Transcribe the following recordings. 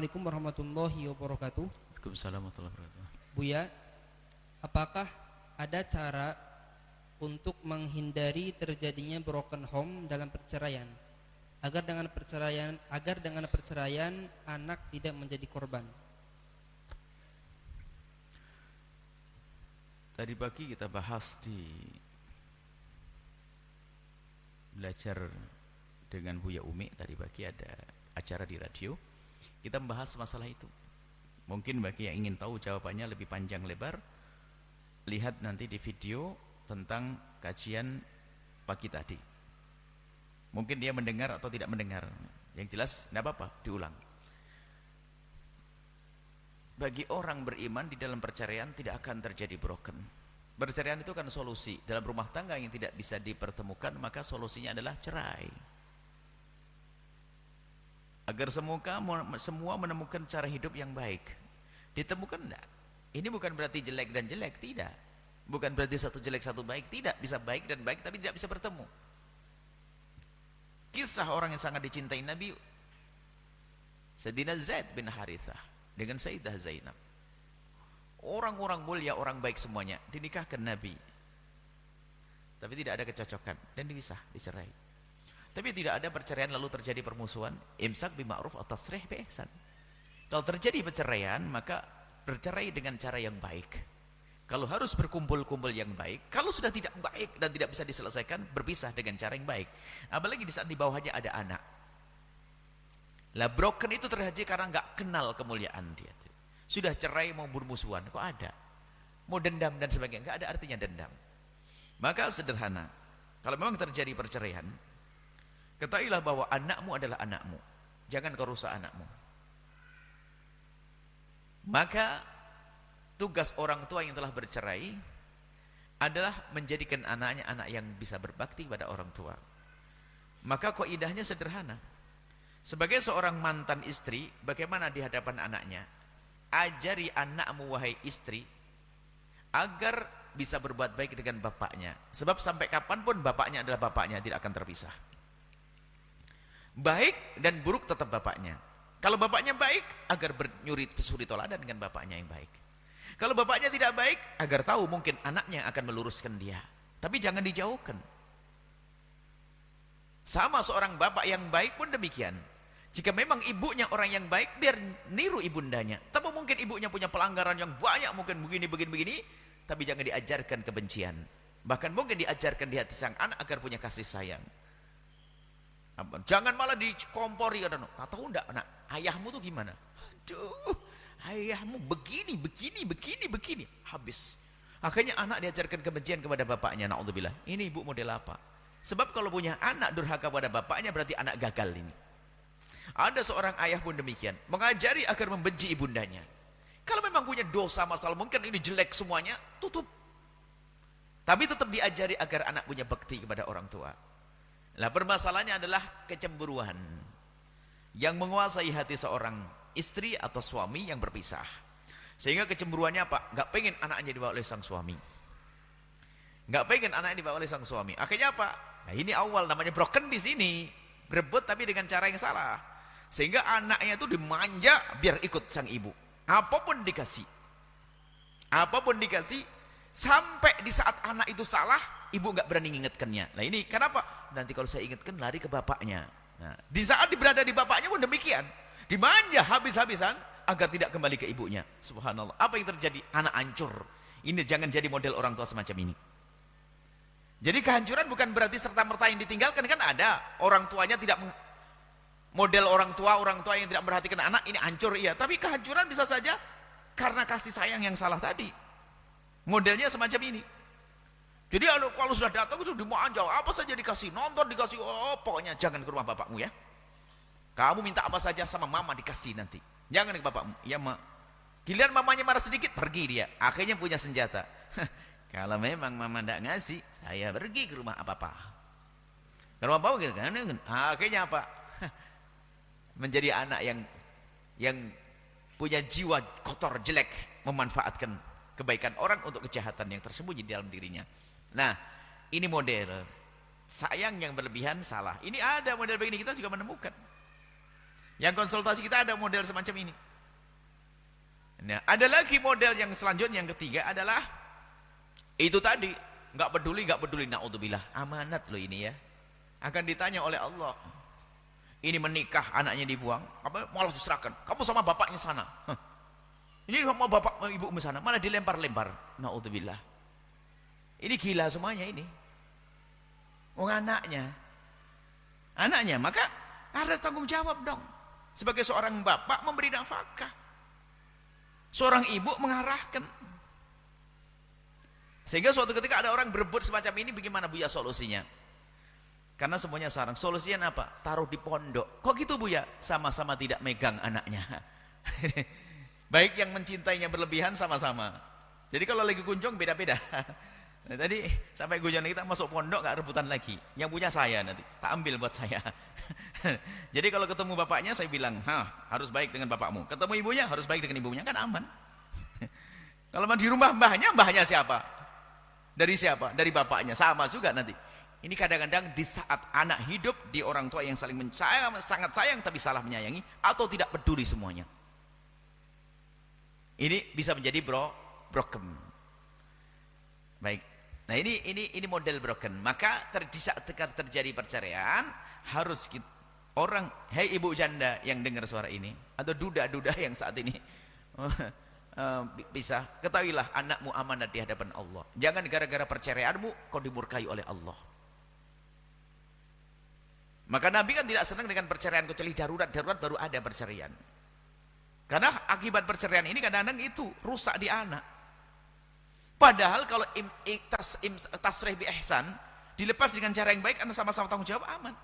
Assalamualaikum warahmatullahi wabarakatuh. Waalaikumsalam warahmatullahi wabarakatuh. Buya, apakah ada cara untuk menghindari terjadinya broken home dalam perceraian agar dengan perceraian anak tidak menjadi korban? Tadi pagi kita bahas di belajar dengan Buya Umi. Tadi pagi ada acara di radio, kita membahas masalah itu. Mungkin bagi yang ingin tahu jawabannya lebih panjang lebar, lihat nanti di video tentang kajian pagi tadi. Mungkin dia mendengar atau tidak mendengar, yang jelas tidak apa-apa, diulang. Bagi orang beriman di dalam perceraian tidak akan terjadi broken. Perceraian itu kan solusi. Dalam rumah tangga yang tidak bisa dipertemukan, maka solusinya adalah cerai. Agar semua menemukan cara hidup yang baik. Ditemukan enggak? Ini bukan berarti jelek dan jelek, tidak. Bukan berarti satu jelek satu baik, tidak. Bisa baik dan baik tapi tidak bisa bertemu. Kisah orang yang sangat dicintai Nabi, Sayyidina Zaid bin Harithah dengan Sayyidah Zainab. Orang-orang mulia, orang baik semuanya dinikahkan Nabi. Tapi tidak ada kecocokan dan dicerai. Tapi tidak ada perceraian lalu terjadi permusuhan. Imsak bima'ruf atau tasrih bi ihsan. Kalau terjadi perceraian, maka bercerai dengan cara yang baik. Kalau harus berkumpul-kumpul yang baik, kalau sudah tidak baik dan tidak bisa diselesaikan, berpisah dengan cara yang baik. Apalagi di saat di bawahnya ada anak. Lah broken itu terjadi karena nggak kenal kemuliaan dia. Sudah cerai mau bermusuhan, kok ada? Mau dendam dan sebagainya, nggak ada artinya dendam. Maka sederhana, kalau memang terjadi perceraian, ketahuilah bahwa anakmu adalah anakmu. Jangan kau rusak anakmu. Maka tugas orang tua yang telah bercerai adalah menjadikan anaknya anak yang bisa berbakti pada orang tua. Maka kaidahnya sederhana. Sebagai seorang mantan istri, bagaimana di hadapan anaknya? Ajari anakmu wahai istri agar bisa berbuat baik dengan bapaknya. Sebab sampai kapanpun bapaknya adalah bapaknya, tidak akan terpisah. Baik dan buruk tetap bapaknya. Kalau bapaknya baik, agar suri toladan dengan bapaknya yang baik. Kalau bapaknya tidak baik, agar tahu mungkin anaknya akan meluruskan dia. Tapi jangan dijauhkan. Sama seorang bapak yang baik pun demikian. Jika memang ibunya orang yang baik, biar niru ibundanya. Tapi mungkin ibunya punya pelanggaran yang banyak, mungkin begini, tapi jangan diajarkan kebencian. Bahkan mungkin diajarkan di hati sang anak agar punya kasih sayang. Jangan malah dikompori, tahu enggak anak, ayahmu tuh gimana? Aduh, ayahmu begini, habis. Akhirnya anak diajarkan kebencian kepada bapaknya, naudzubillah. Ini ibu model apa? Sebab kalau punya anak durhaka pada bapaknya, berarti anak gagal ini. Ada seorang ayah pun demikian, mengajari agar membenci ibundanya. Kalau memang punya dosa masalah, mungkin ini jelek semuanya, tutup. Tapi tetap diajari agar anak punya bakti kepada orang tua. Nah, permasalahannya adalah kecemburuan yang menguasai hati seorang istri atau suami yang berpisah. Sehingga kecemburuannya apa? Nggak pengen anaknya dibawa oleh sang suami. Nggak pengen anaknya dibawa oleh sang suami. Akhirnya apa? Nah, ini awal namanya broken di sini. Berebut tapi dengan cara yang salah. Sehingga anaknya itu dimanja biar ikut sang ibu. Apapun dikasih. Sampai di saat anak itu salah, ibu nggak berani mengingatkannya. Nah ini kenapa? Nanti kalau saya ingatkan lari ke bapaknya. Nah, di saat berada di bapaknya pun demikian. Dimanja habis-habisan agar tidak kembali ke ibunya. Subhanallah. Apa yang terjadi? Anak hancur. Ini jangan jadi model orang tua semacam ini. Jadi kehancuran bukan berarti serta-merta yang ditinggalkan. Kan ada orang tuanya tidak model orang tua yang tidak memperhatikan anak, ini hancur, iya. Tapi kehancuran bisa saja karena kasih sayang yang salah tadi. Modelnya semacam ini. Jadi kalau sudah datang sudah dimanja, apa saja dikasih, nonton dikasih, pokoknya jangan ke rumah bapakmu ya. Kamu minta apa saja sama mama dikasih nanti. Jangan ke bapakmu. Ya, Ma. Giliran mamanya marah sedikit, pergi dia. Akhirnya punya senjata. Kalau memang mama tidak ngasih, saya pergi ke rumah apa-apa. Ke rumah bapak gitu kan. Akhirnya apa? Menjadi anak yang punya jiwa kotor, jelek, memanfaatkan kebaikan orang untuk kejahatan yang tersembunyi di dalam dirinya. Nah, ini model sayang yang berlebihan salah. Ini ada model begini, kita juga menemukan. Yang konsultasi kita ada model semacam ini. Nah, ada lagi model yang selanjutnya, yang ketiga adalah itu tadi, nggak peduli, naudzubillah, amanat loh ini ya. Akan ditanya oleh Allah. Ini menikah, anaknya dibuang, malah diserahkan. Kamu sama bapaknya sana. Ini mau bapak, mau ibu sana, malah dilempar-lempar. Naudzubillah. Ini gila semuanya ini. Oh anaknya, maka ada tanggung jawab dong. Sebagai seorang bapak memberi nafkah, seorang ibu mengarahkan. Sehingga suatu ketika ada orang berebut semacam ini, bagaimana Buya solusinya? Karena semuanya sarang. Solusinya apa? Taruh di pondok. Kok gitu Buya? Sama-sama tidak megang anaknya. Baik yang mencintainya berlebihan sama-sama. Jadi kalau lagi kunjung beda-beda. Nah, tadi sampai guyon kita masuk pondok gak rebutan lagi. Yang punya saya nanti, tak ambil buat saya. Jadi kalau ketemu bapaknya saya bilang, harus baik dengan bapakmu. Ketemu ibunya harus baik dengan ibunya, kan aman. Kalau di rumah mbahnya siapa? Dari siapa? Dari bapaknya, sama juga nanti. Ini kadang-kadang di saat anak hidup, di orang tua yang saling sangat sayang tapi salah menyayangi, atau tidak peduli semuanya. Ini bisa menjadi broken. Baik. Nah ini model broken. Maka di saat terjadi perceraian, harus orang, hei ibu janda yang dengar suara ini, atau duda-duda yang saat ini bisa ketahuilah anakmu amanat di hadapan Allah. Jangan gara-gara perceraianmu kau dimurkai oleh Allah. Maka Nabi kan tidak senang dengan perceraian, kecuali darurat baru ada perceraian. Karena akibat perceraian ini kadang-kadang itu rusak di anak. Padahal kalau tasrih bi ihsan, dilepas dengan cara yang baik, karena sama-sama tanggung jawab, aman.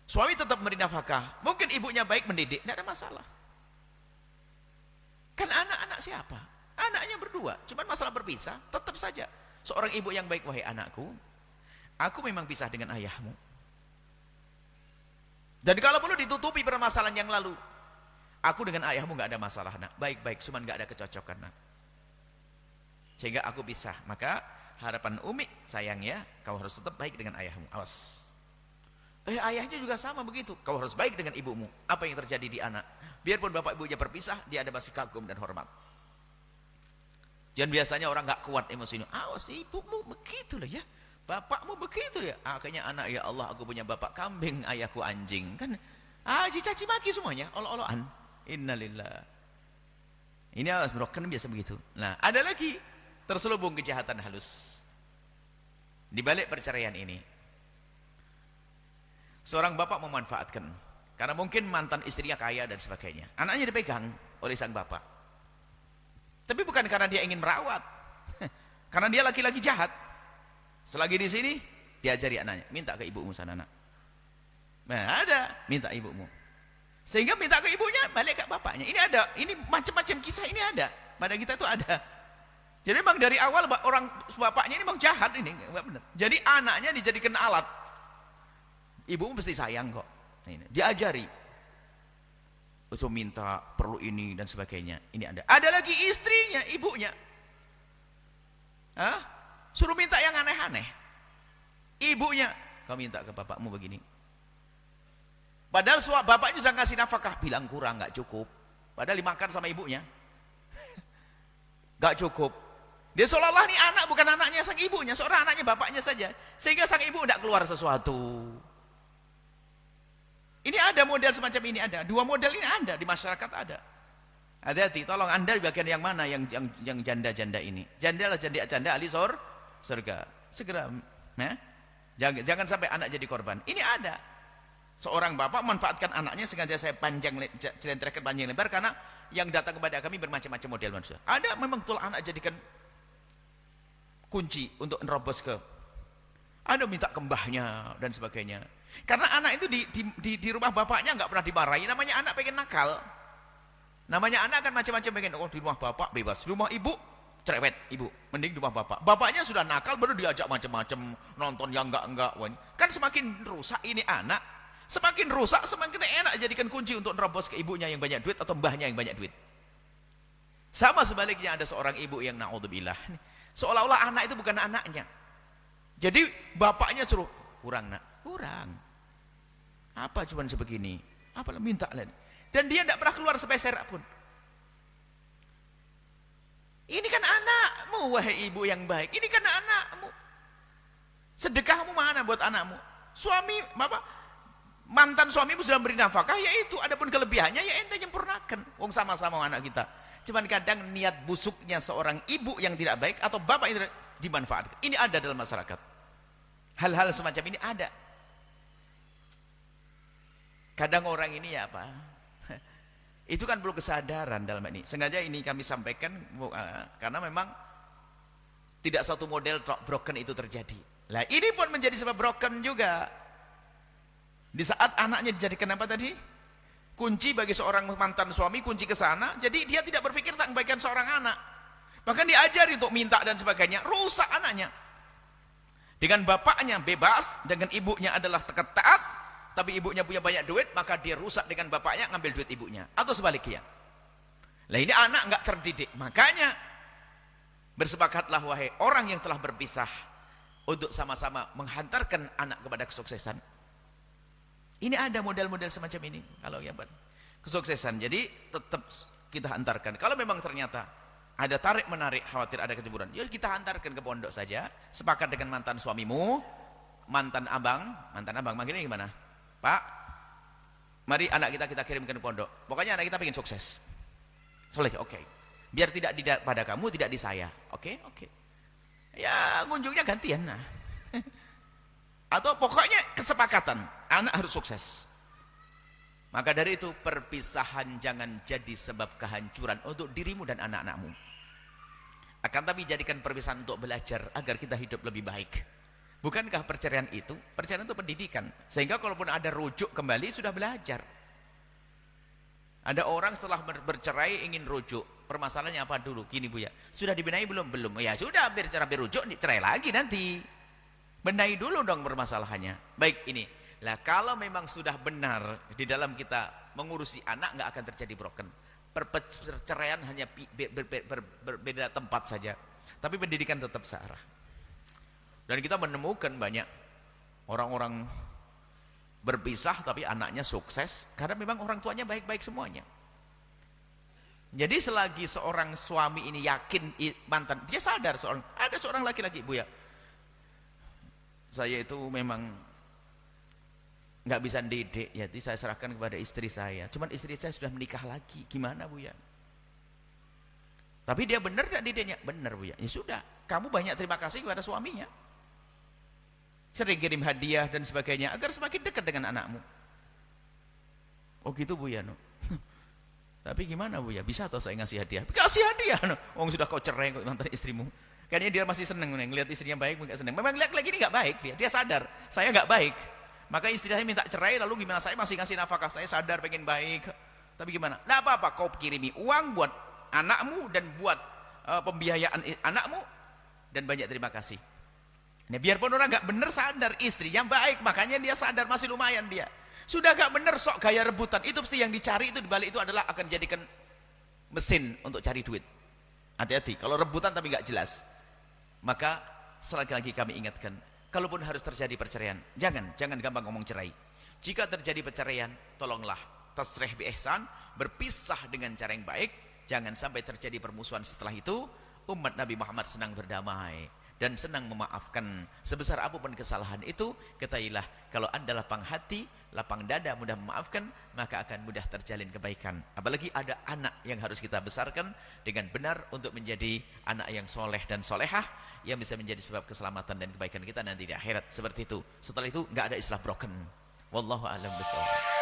Suami tetap memberi nafkah, mungkin ibunya baik mendidik, tidak ada masalah. Kan anak-anak siapa? Anaknya berdua, cuman masalah berpisah, tetap saja. Seorang ibu yang baik, wahai anakku, aku memang pisah dengan ayahmu. Dan kalau perlu ditutupi permasalahan yang lalu, aku dengan ayahmu nggak ada masalah, nak. Baik-baik, cuman nggak ada kecocokan, nak. Sehingga aku pisah. Maka harapan Umi, sayang ya, kau harus tetap baik dengan ayahmu. Awas. Ayahnya juga sama begitu. Kau harus baik dengan ibumu. Apa yang terjadi di anak? Biarpun bapak ibunya berpisah, dia ada masih kagum dan hormat. Jangan biasanya orang nggak kuat emosinya. Awas, ibumu begitulah ya. Bapakmu begitu ya. Akhirnya anak, ya Allah, aku punya bapak kambing, ayahku anjing. Kan caci maki semuanya, olo-oloan. Innalillah. Ini broken biasa begitu. Nah, ada lagi terselubung kejahatan halus di balik perceraian ini. Seorang bapak memanfaatkan, karena mungkin mantan istrinya kaya dan sebagainya, anaknya dipegang oleh sang bapak, tapi bukan karena dia ingin merawat. Karena dia laki-laki jahat. Selagi di sini diajari anaknya, minta ke ibumu sana, nak. Nah, ada minta ibumu, sehingga minta ke ibunya, balik ke bapaknya. Ini ada, ini macam-macam kisah ini ada pada kita itu ada. Jadi memang dari awal orang bapaknya ini memang jahat, ini enggak benar. Jadi anaknya dijadikan alat. Ibumu mesti sayang kok. Nah, ini diajari. Untuk minta perlu ini dan sebagainya. Ini ada. Ada lagi istrinya, ibunya. Suruh minta yang aneh-aneh. Ibunya, kau minta ke bapakmu begini. Padahal bapaknya sudah ngasih nafkah, bilang kurang, nggak cukup. Padahal dimakan sama ibunya. Nggak cukup. Dia seolah-olah ini anak bukan anaknya sang ibunya, seorang anaknya bapaknya saja. Sehingga sang ibu tidak keluar sesuatu. Ini ada model semacam ini, ada. Dua model ini ada di masyarakat, ada. Hati-hati, tolong Anda di bagian yang mana yang janda-janda ini. Janda lah janda ahli surga. Segera, jangan sampai anak jadi korban. Ini ada. Seorang bapak manfaatkan anaknya, sengaja saya celentrehkan panjang lebar, karena yang datang kepada kami bermacam-macam model manusia. Ada memang betul anak jadikan kunci untuk nerobos ke. Ada minta ke mbahnya dan sebagainya. Karena anak itu di rumah bapaknya nggak pernah dimarahi. Namanya anak pengen nakal. Namanya anak kan macam-macam pengen. Oh, di rumah bapak bebas, di rumah ibu cerewet, ibu. Mending di rumah bapak. Bapaknya sudah nakal, baru diajak macam-macam, nonton yang enggak. Kan semakin rusak ini anak. Semakin rusak, semakin enak jadikan kunci untuk nerobos ke ibunya yang banyak duit atau mbahnya yang banyak duit. Sama sebaliknya, ada seorang ibu yang naudzubillah, seolah-olah anak itu bukan anaknya. Jadi bapaknya suruh, kurang nak, kurang. Apa cuman sebegini? Apalah minta lagi. Dan dia tidak pernah keluar sepeser pun. Ini kan anakmu, wahai ibu yang baik. Ini kan anakmu. Sedekahmu mana buat anakmu? Suami, mantan suamimu sudah beri nafkah, yaitu adapun kelebihannya ya ente nyempurnakan. Wong sama-sama anak kita. Cuman kadang niat busuknya seorang ibu yang tidak baik atau bapak yang tidak dimanfaatkan. Ini ada dalam masyarakat. Hal-hal semacam ini ada. Kadang orang ini ya apa? Itu kan perlu kesadaran dalam ini. Sengaja ini kami sampaikan karena memang tidak satu model broken itu terjadi. Lah ini pun menjadi sebab broken juga. Di saat anaknya dijadikan apa tadi? Kunci bagi seorang mantan suami, kunci ke sana. Jadi dia tidak berpikir tentang kebaikan seorang anak. Bahkan diajari untuk minta dan sebagainya. Rusak anaknya. Dengan bapaknya bebas, dengan ibunya adalah taat. Tapi ibunya punya banyak duit, maka dia rusak dengan bapaknya, ngambil duit ibunya. Atau sebaliknya. Lah ini anak nggak terdidik. Makanya bersepakatlah wahai orang yang telah berpisah untuk sama-sama menghantarkan anak kepada kesuksesan. Ini ada model-model semacam ini. Kalau ya kesuksesan. Jadi tetap kita hantarkan. Kalau memang ternyata ada tarik-menarik, khawatir ada kecemburuan, ya kita hantarkan ke pondok saja. Sepakat dengan mantan suamimu, mantan abang manggilnya gimana? Pak, mari anak kita kirimkan ke pondok. Pokoknya anak kita pengen sukses. Soleh, oke. Biar tidak pada kamu, tidak di saya. Oke. Ya, ngunjungnya gantian. Nah. Atau pokoknya kesepakatan, anak harus sukses. Maka dari itu, perpisahan jangan jadi sebab kehancuran untuk dirimu dan anak-anakmu. Akan tapi jadikan perpisahan untuk belajar agar kita hidup lebih baik. Bukankah perceraian itu pendidikan. Sehingga kalaupun ada rujuk kembali sudah belajar. Ada orang setelah bercerai ingin rujuk. Permasalahannya apa dulu? Gini Bu ya. Sudah dibenahi belum? Belum. Ya sudah bercerai rujuk, cerai lagi nanti. Benahi dulu dong permasalahannya. Baik ini. Lah kalau memang sudah benar di dalam kita mengurusi anak nggak akan terjadi broken. Perceraian hanya berbeda tempat saja. Tapi pendidikan tetap searah. Dan kita menemukan banyak orang-orang berpisah tapi anaknya sukses karena memang orang tuanya baik-baik semuanya. Jadi selagi seorang suami ini yakin mantan, dia sadar ada seorang laki-laki Bu ya. Saya itu memang nggak bisa didik, jadi saya serahkan kepada istri saya. Cuman istri saya sudah menikah lagi, gimana Bu ya? Tapi dia benar nggak didiknya? Benar Bu ya. Ya sudah, kamu banyak terima kasih kepada suaminya. Sering kirim hadiah dan sebagainya agar semakin dekat dengan anakmu. Oh gitu Bu ya no. Tapi gimana Bu ya, bisa atau saya ngasih hadiah? Kasih hadiah no. Oh sudah kau cerai kok mantan istrimu. Kayaknya dia masih seneng ngelihat istrinya baik, enggak seneng. Memang lihat lagi ini enggak baik dia sadar saya enggak baik. Maka istri saya minta cerai, lalu gimana, saya masih ngasih nafkah, saya sadar pengen baik. Tapi gimana? Nah apa-apa, kau kirimi uang buat anakmu dan buat pembiayaan anakmu dan banyak terima kasih. Nah, biarpun orang nggak bener sadar istrinya baik, makanya dia sadar masih lumayan dia. Sudah nggak bener sok gaya rebutan, itu pasti yang dicari itu dibalik itu adalah akan jadikan mesin untuk cari duit. Hati-hati, kalau rebutan tapi nggak jelas. Maka sekali lagi kami ingatkan, kalaupun harus terjadi perceraian, jangan gampang ngomong cerai. Jika terjadi perceraian, tolonglah tasrih bi ihsan, berpisah dengan cara yang baik, jangan sampai terjadi permusuhan setelah itu. Umat Nabi Muhammad senang berdamai dan senang memaafkan. Sebesar apapun kesalahan itu, ketahuilah kalau Anda lapang hati, lapang dada, mudah memaafkan, maka akan mudah terjalin kebaikan. Apalagi ada anak yang harus kita besarkan dengan benar untuk menjadi anak yang soleh dan solehah, yang bisa menjadi sebab keselamatan dan kebaikan kita nanti di akhirat. Seperti itu. Setelah itu nggak ada istilah broken. Wallahu a'lam bishawab.